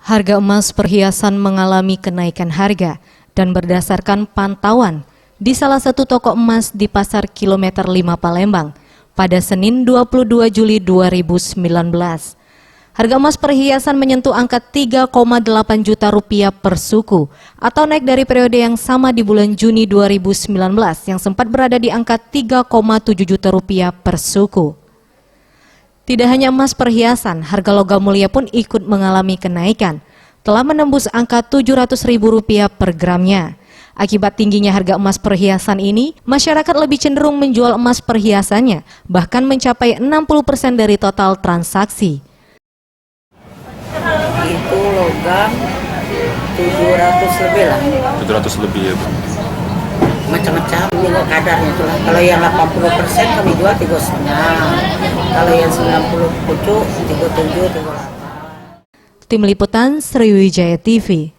Harga emas perhiasan mengalami kenaikan harga dan berdasarkan pantauan di salah satu toko emas di Pasar Kilometer 5 Palembang pada Senin 22 Juli 2019. Harga emas perhiasan menyentuh angka 3,8 juta rupiah per suku atau naik dari periode yang sama di bulan Juni 2019 yang sempat berada di angka 3,7 juta rupiah per suku. Tidak hanya emas perhiasan, harga logam mulia pun ikut mengalami kenaikan, telah menembus angka Rp700.000 per gramnya. Akibat tingginya harga emas perhiasan ini, masyarakat lebih cenderung menjual emas perhiasannya, bahkan mencapai 60% dari total transaksi. Itu logam 700 lebih lah. 700 lebih ya, Bu? Macam-macam juga kadarnya itulah. Kalau yang 80% kami jual 3,5. Kalau yang 90 pucuk 37, 38. Tim Liputan Sriwijaya TV.